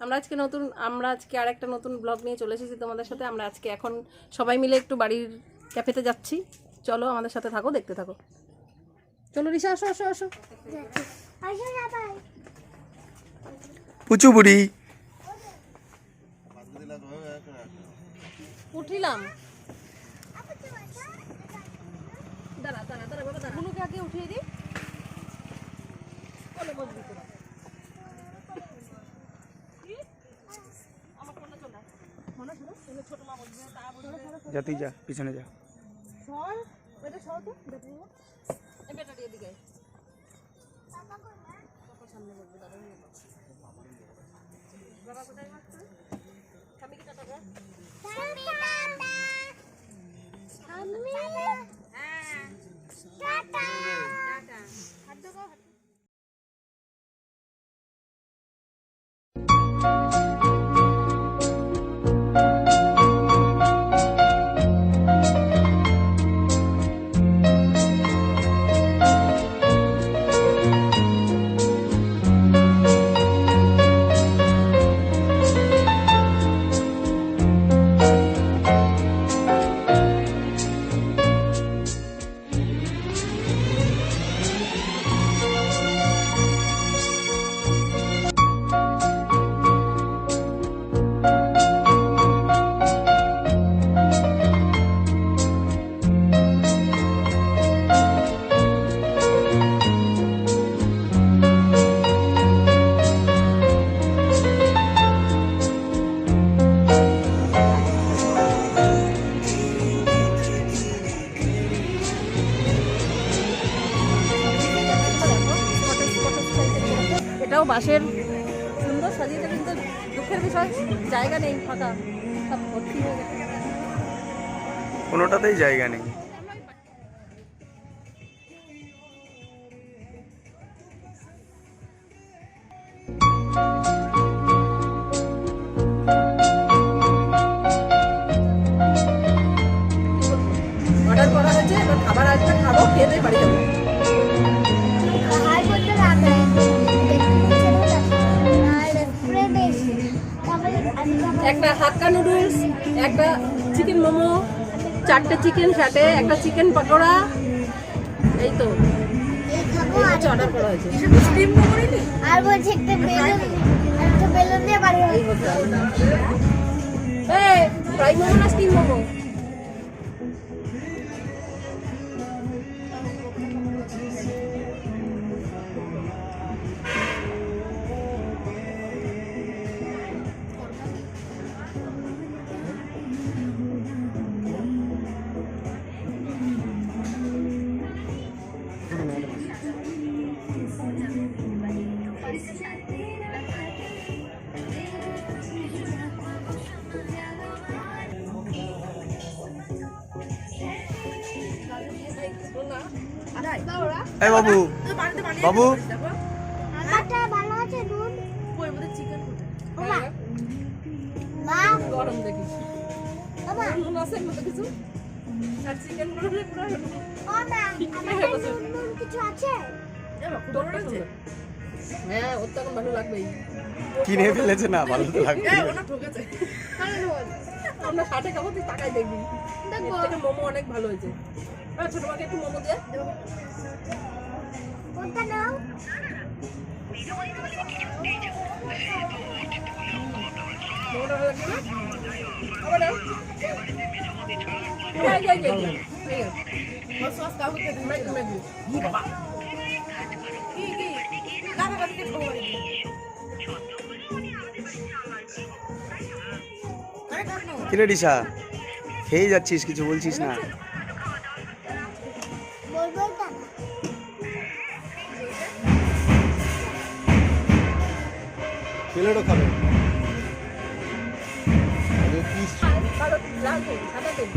আমরা আজকে আরেকটা নতুন ব্লগ নিয়ে চলে এসেছি তোমাদের সাথে। আমরা আজকে এখন সবাই মিলে একটু বাড়ির ক্যাফেতে যাচ্ছি। চলো আমাদের সাথে থাকো, দেখতে থাকো। চলো রিশা, আসো আসো আসো। পুচু বুড়ি উঠিলাম, দাঁড়া দাঁড়া দাঁড়া বাবা, দাঁড়া গুলোকে আগে উঠিয়ে দিই। চলো বসবি তোরা। আমার ফোনটা চলে মনে শোনো, তুমি ছোট মা বলবে, তা বলবে যা, তুই যা, পিছনে যা। সর, এটা সর তো, ব্যাটারি এই ব্যাটারি এদিকে পাপা সামনে বলবে, দাদা নিয়ে বাবা কোথায় মারছে? আমি কি টাটা কর? আমি টাটা, আমি হ্যাঁ টাটা টাটা, হাত দাও। এটাও বাঁশের সুন্দর সাজিয়েছে, কিন্তু দুঃখের বিষয় জায়গা নেই, ফাঁকা, সব ভর্তি হয়ে গেছে। কোনোটাতেই জায়গা নেই। অর্ডার করা হয়েছে, এবার খাবার আসবে, খাবো, খেয়ে দিয়ে বাড়ি যাবো। একটা হাক্কা নুডলস, একটা চিকেন মোমো, 4টে চিকেন সাথে একটা চিকেন পকোড়া, এই তো অর্ডার করা হয়েছে। স্টিম মোমো নিলি? আর বলছি একটা বেলুন দিয়ে বাড়ি এই হচ্ছে এই ফ্রাই মোমো না স্টিম মোমো? এই বাবু, বাবু আমারটা ভালো আছে নুন ওর মধ্যে চিকেন ওমা মা গরম দেখিস, ওমা নুন আছে এর মধ্যে কিছু, আর চিকেন গুলো পুরো ওমা আমার নুন কিছু আছে হ্যাঁ, ওর তো এখন ভালো লাগবেই। কিনে ফেলেছে না, ভালো তো লাগবে। ওনা ঠকেছে, আমরা খাটে খাবো, তুই তাকাই দেখবি, এর থেকে মোমো অনেক ভালো হয়েছে। ছোট মাকে একটু মোমো দিয়ে কোনটা নাও মোমোটা ভালো লাগবে না? আবার দাও। সস কাউ খেতে দিই, ম্যাগি ম্যাগি কি বাবা কি কাকা কাকে খাবো বাড়ি কিরে রিশা, খেয়ে যাচ্ছিস, কিছু বলছিস না? বলবো না প্লেটও খাবে। কালো লাল তেল, সাদা তেল।